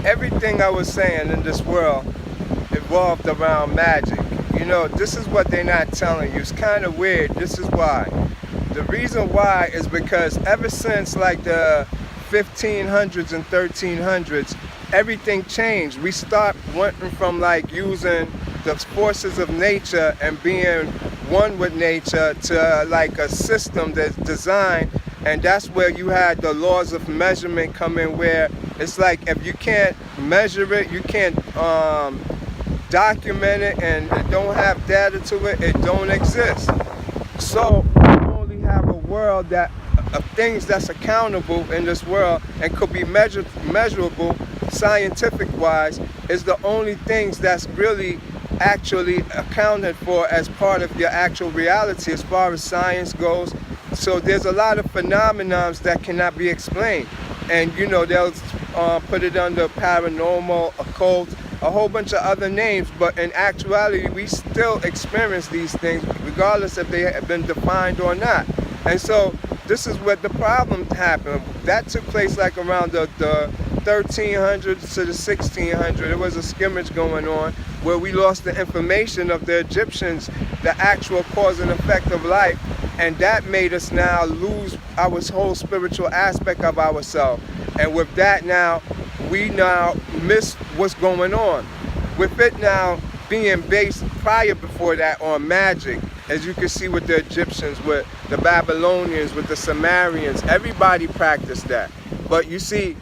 Everything I was saying in this world evolved around magic. You know, this is what they're not telling you. It's kind of weird. This is why. The reason why is because ever since like the 1500s and 1300s, everything changed. We stopped wanting from like using the forces of nature and being one with nature to like a system that's designed, and that's where you had the laws of measurement come in, where it's like if you can't measure it, you can't document it, and it don't have data to it, it don't exist. So you only have a world that of things that's accountable in this world and could be measurable scientific wise, is the only things that's really actually accounted for as part of your actual reality as far as science goes. So there's a lot of phenomenons that cannot be explained, and you know they'll put it under paranormal, occult, a whole bunch of other names, but in actuality we still experience these things regardless if they have been defined or not. And so this is where the problem happened. That took place like around the 1300s to the 1600s. There was a skimmage going on where we lost the information of the Egyptians, the actual cause and effect of life, and that made us now lose our whole spiritual aspect of ourselves. And with that now, we now miss what's going on. With it now being based prior before that on magic, as you can see with the Egyptians, with the Babylonians, with the Sumerians, everybody practiced that. But you see,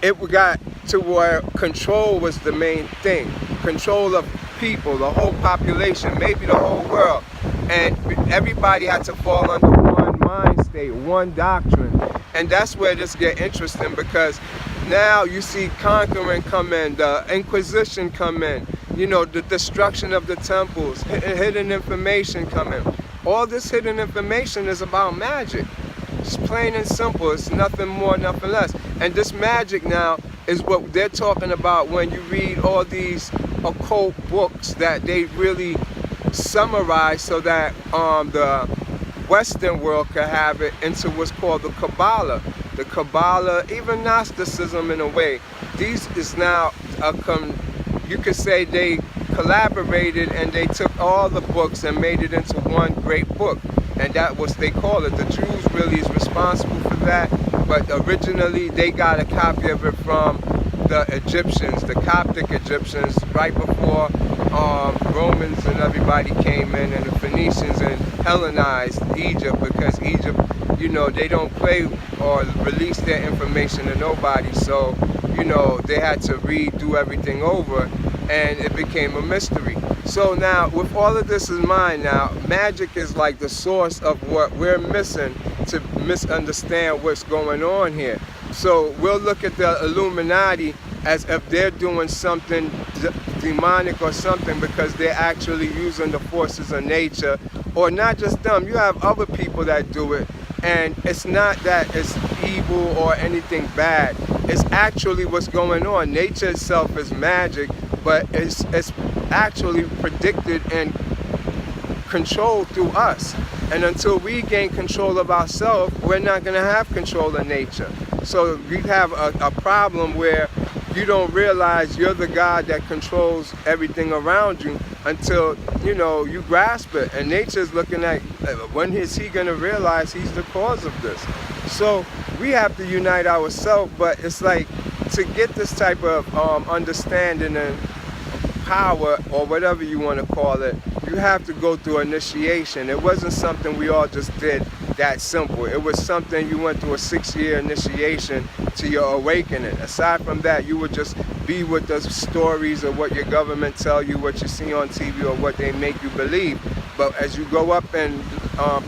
it got to where control was the main thing. Control of people, the whole population, maybe the whole world. And everybody had to fall under one mind state, one doctrine. And that's where this get interesting, because now you see conquering come in, the Inquisition come in, you know, the destruction of the temples, hidden information come in. All this hidden information is about magic. It's plain and simple. It's nothing more, nothing less. And this magic now is what they're talking about when you read all these occult books that they really summarize so that the Western world could have it into what's called the Kabbalah. The Kabbalah, even Gnosticism in a way. These is now, you could say they collaborated and they took all the books and made it into one great book. And that was, they call it, the Jews really is responsible for that. But originally they got a copy of it from the Egyptians, the Coptic Egyptians, right before Romans and everybody came in, and the Phoenicians, and Hellenized Egypt, because Egypt, you know, they don't play or release their information to nobody. So, you know, they had to redo everything over, and it became a mystery. So now, with all of this in mind now, magic is like the source of what we're missing to misunderstand what's going on here. So we'll look at the Illuminati as if they're doing something demonic or something, because they're actually using the forces of nature. Or not just them, you have other people that do it, and it's not that it's evil or anything bad. It's actually what's going on. Nature itself is magic, but it's actually predicted and controlled through us. And until we gain control of ourselves, we're not going to have control of nature. So we have a problem where you don't realize you're the God that controls everything around you until, you know, you grasp it. And nature's looking at, when is he going to realize he's the cause of this? So we have to unite ourselves, but it's like, to get this type of understanding and power, or whatever you want to call it, you have to go through initiation. It wasn't something we all just did that simple. It was something you went through a 6-year initiation to your awakening. Aside from that, you would just be with the stories of what your government tell you, what you see on TV, or what they make you believe. But as you go up and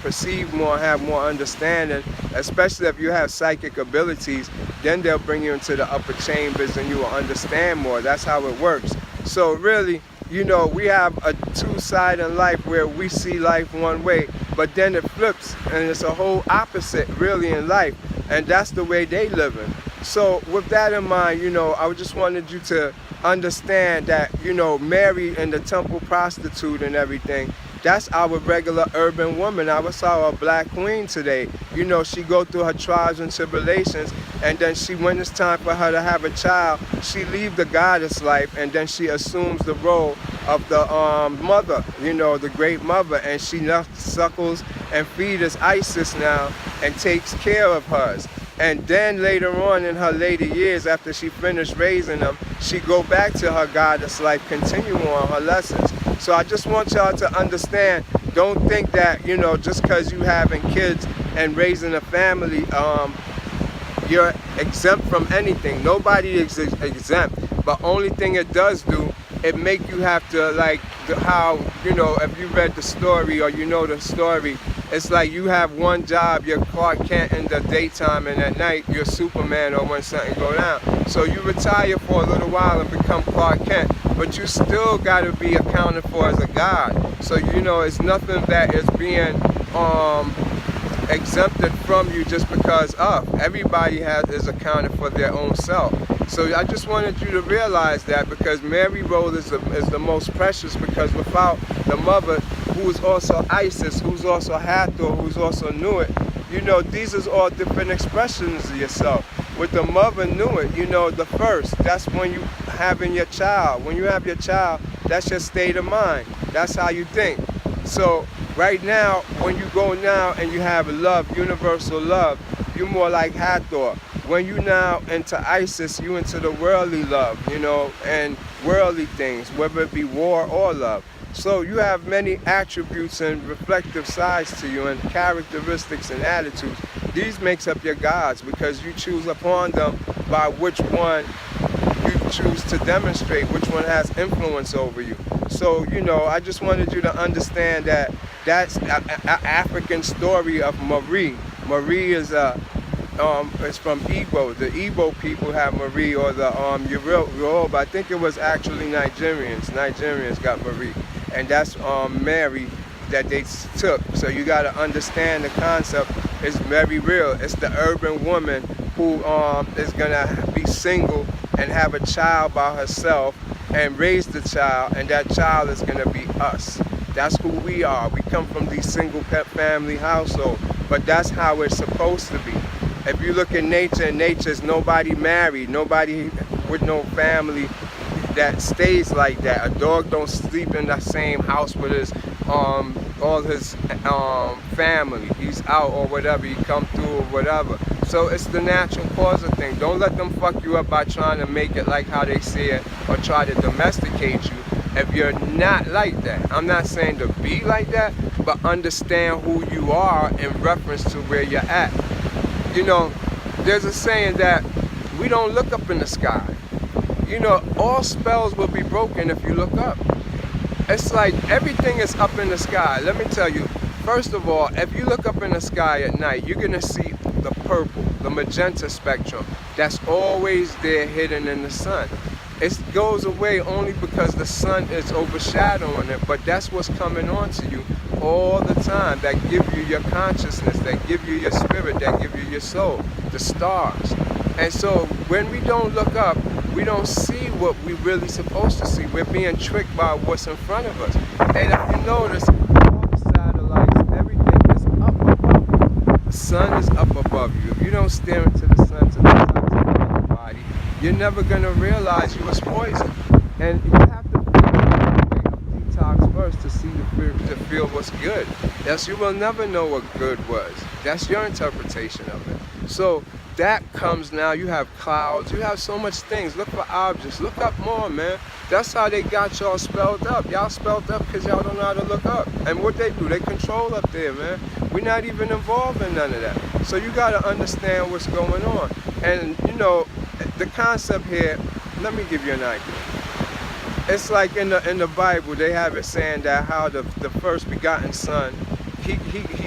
perceive more, have more understanding, especially if you have psychic abilities, then they'll bring you into the upper chambers and you will understand more. That's how it works. So really, you know, we have a two-side in life where we see life one way, but then it flips and it's a whole opposite really in life, and that's the way they live in. So with that in mind, you know, I just wanted you to understand that, you know, Mary and the temple prostitute and everything, That's our regular urban woman. I saw a black queen today. You know, she go through her trials and tribulations, and then when it's time for her to have a child, she leave the goddess life, and then she assumes the role of the mother, you know, the great mother, and she suckles and feeds Isis now and takes care of hers. And then later on in her later years, after she finished raising them, she go back to her goddess life, continue on her lessons. So I just want y'all to understand, don't think that, you know, just because you having kids and raising a family, you're exempt from anything. Nobody is exempt, but only thing it does do, it make you have to, like, how, you know, if you read the story or you know the story, it's like you have one job, you're Clark Kent in the daytime, and at night you're Superman or when something go down. So you retire for a little while and become Clark Kent, but you still got to be accounted for as a god. So, you know, it's nothing that is being exempted from you just because of. Everybody is accounted for their own self. So I just wanted you to realize that, because Mary role is the most precious, because without the mother, who's also Isis, who's also Hathor, who's also Nuit, you know, these is all different expressions of yourself. With the mother Nuit, you know, the first, that's when you having your child. When you have your child, that's your state of mind. That's how you think. So right now, when you go now and you have love, universal love, you're more like Hathor. When you now into Isis, you into the worldly love, you know, and worldly things, whether it be war or love. So you have many attributes and reflective sides to you, and characteristics and attitudes. These makes up your gods, because you choose upon them by which one you choose to demonstrate, which one has influence over you. So, you know, I just wanted you to understand that that's an African story of Marie. Marie is it's from Igbo. The Igbo people have Marie, or the Yoruba. I think it was actually Nigerians. Nigerians got Marie, and that's Mary that they took. So you got to understand the concept is very real. It's the urban woman who is gonna be single and have a child by herself and raise the child, and that child is gonna be us. That's who we are. We come from these single family households, but that's how it's supposed to be. If you look at nature, nature's nobody married, nobody with no family that stays like that. A dog don't sleep in the same house with his all his family. He's out or whatever, he come through or whatever. So it's the natural cause of things. Don't let them fuck you up by trying to make it like how they see it, or try to domesticate you if you're not like that. I'm not saying to be like that, but understand who you are in reference to where you're at. You know, there's a saying that we don't look up in the sky. You know, all spells will be broken if you look up. It's like everything is up in the sky. Let me tell you, first of all, if you look up in the sky at night, you're gonna see the purple, the magenta spectrum that's always there hidden in the sun. It goes away only because the sun is overshadowing it, but that's what's coming on to you all the time, that give you your consciousness, that give you your spirit, that give you your soul, the stars. And so when we don't look up, we don't see what we really supposed to see. We're being tricked by what's in front of us. And if you notice, all the satellites, everything is up above you. The sun is up above you. If you don't stare into the sun to the toxin in your body, you're never gonna realize you was poisoned. And you have to detox first to see to feel what's good. Else you will never know what good was. That's your interpretation of it. So that comes now. You have clouds, you have so much things. Look for objects, look up more, man. That's how they got y'all spelled up. Y'all spelled up because y'all don't know how to look up. And what they do, they control up there, man. We're not even involved in none of that. So you got to understand what's going on. And you know, the concept here, let me give you an idea. It's like in the Bible, they have it saying that how the first begotten son, he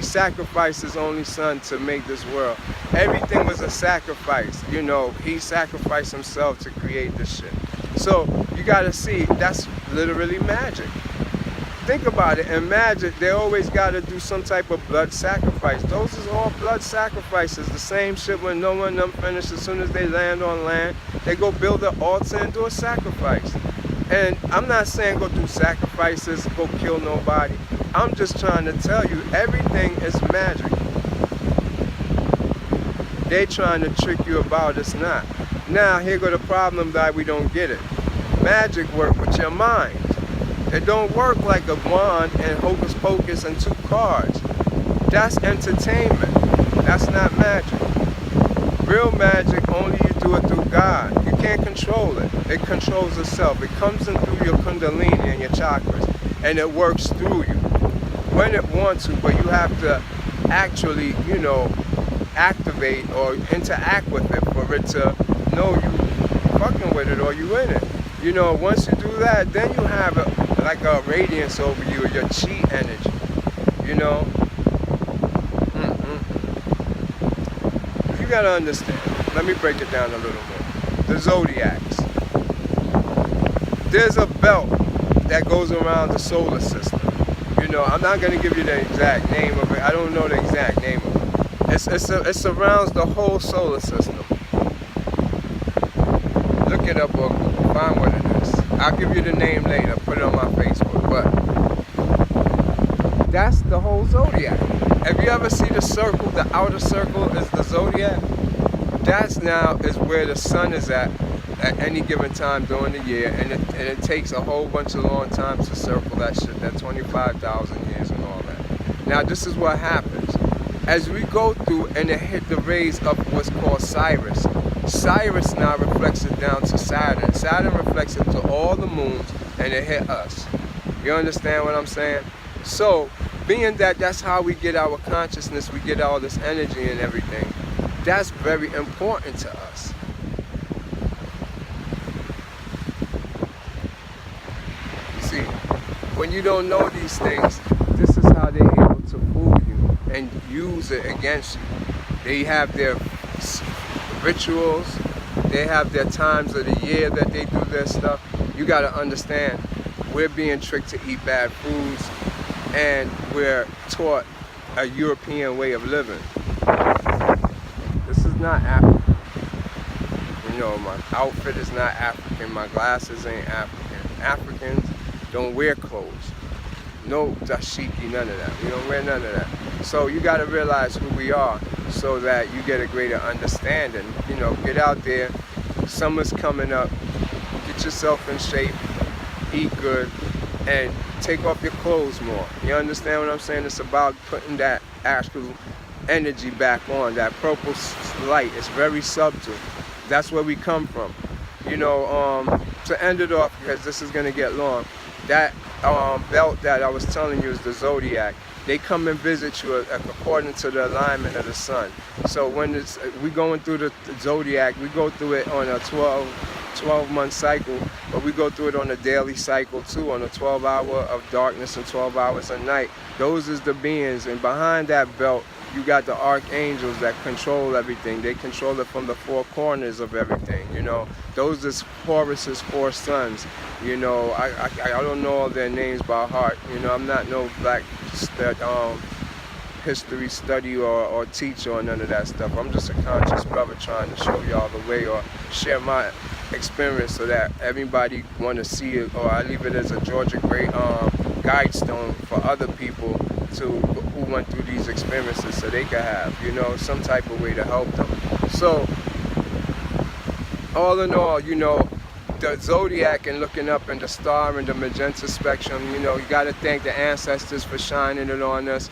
sacrificed his only son to make this world. Everything was a sacrifice, you know. He sacrificed himself to create this shit. So you gotta see, that's literally magic. Think about it. In magic, they always gotta do some type of blood sacrifice. Those is all blood sacrifices. The same shit when Noah and them finish, as soon as they land on land, they go build an altar and do a sacrifice. And I'm not saying go do sacrifices, go kill nobody, I'm just trying to tell you, everything is magic. They trying to trick you about it's not. Now, here go the problem that we don't get it. Magic work with your mind. It don't work like a wand and hocus pocus and 2 cards. That's entertainment. That's not magic. Real magic, only you do it through God. You can't control it. It controls itself. It comes in through your kundalini and your chakras, and it works through you when it wants to, but you have to actually, activate or interact with it for it to know you fucking with it or you in it. Once you do that, then you have like a radiance over you, your chi energy. You gotta understand. Let me break it down a little more. The zodiacs. There's a belt that goes around the solar system. I'm not gonna give you the exact name of it. I don't know the exact name of it. It surrounds the whole solar system. Look it up or find what it is. I'll give you the name later. Put it on my Facebook. But that's the whole zodiac. Have you ever seen the circle? The outer circle is the zodiac. That's now is where the sun is at any given time during the year, and it takes a whole bunch of long times to circle that shit. That 25,000 years and all that. Now this is what happens. As we go through and it hit the rays of what's called Sirius. Sirius now reflects it down to Saturn. Saturn reflects it to all the moons and it hit us. You understand what I'm saying? So, being that that's how we get our consciousness, we get all this energy and everything, that's very important to us. You see, when you don't know these things, this is how they're able to fool you and use it against you. They have their rituals, they have their times of the year that they do their stuff. You got to understand, we're being tricked to eat bad foods, and we're taught a European way of living. This is not African. My outfit is not African, my glasses ain't African. Africans don't wear clothes. No dashiki, none of that. We don't wear none of that. So you got to realize who we are so that you get a greater understanding. Get out there. Summer's coming up. Get yourself in shape. Eat good. And take off your clothes more. You understand what I'm saying? It's about putting that actual energy back on. That purple light. It's very subtle. That's where we come from. To end it off, because this is going to get long, that belt that I was telling you is the zodiac. They come and visit you according to the alignment of the sun. So when we going through the zodiac, we go through it on a 12-month cycle, but we go through it on a daily cycle too, on a 12-hour of darkness and 12 hours of night. Those is the beings, and behind that belt, you got the archangels that control everything. They control it from the 4 corners of everything. Those is Horus's 4 sons. I don't know all their names by heart. I'm not no black history study or teacher or none of that stuff. I'm just a conscious brother trying to show y'all the way or share my experience so that everybody want to see it, or I leave it as a Georgia Great guide stone for other people who went through these experiences so they could have, some type of way to help them. So, all in all, the zodiac and looking up in the star and the magenta spectrum, you got to thank the ancestors for shining it on us,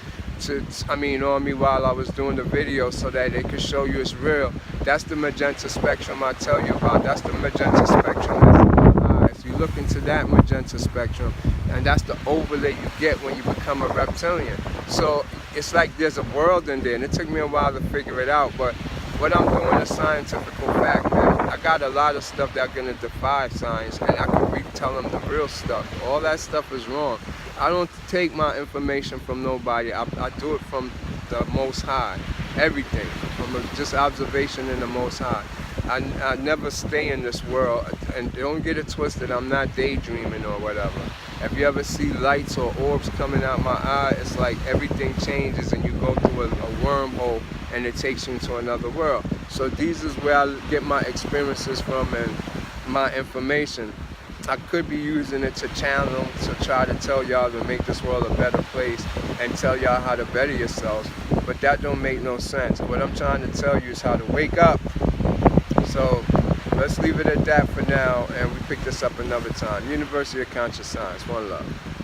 on me while I was doing the video so that they could show you it's real. That's the magenta spectrum I tell you about. That's the magenta spectrum that's in my eyes. You look into that magenta spectrum, and that's the overlay you get when you become a reptilian. So it's like there's a world in there, and it took me a while to figure it out, but what I'm doing is scientific fact that I got a lot of stuff that's gonna defy science, and I can tell them the real stuff. All that stuff is wrong. I don't take my information from nobody. I do it from the Most High. Everything from just observation in the Most High. I never stay in this world, and don't get it twisted. I'm not daydreaming or whatever. If you ever see lights or orbs coming out my eye, it's like everything changes and you go through a wormhole and it takes you into another world. So these is where I get my experiences from and my information. I could be using it to channel, to try to tell y'all to make this world a better place and tell y'all how to better yourselves, but that don't make no sense. What I'm trying to tell you is how to wake up. So let's leave it at that for now, and we pick this up another time. University of Conscious Science. One love.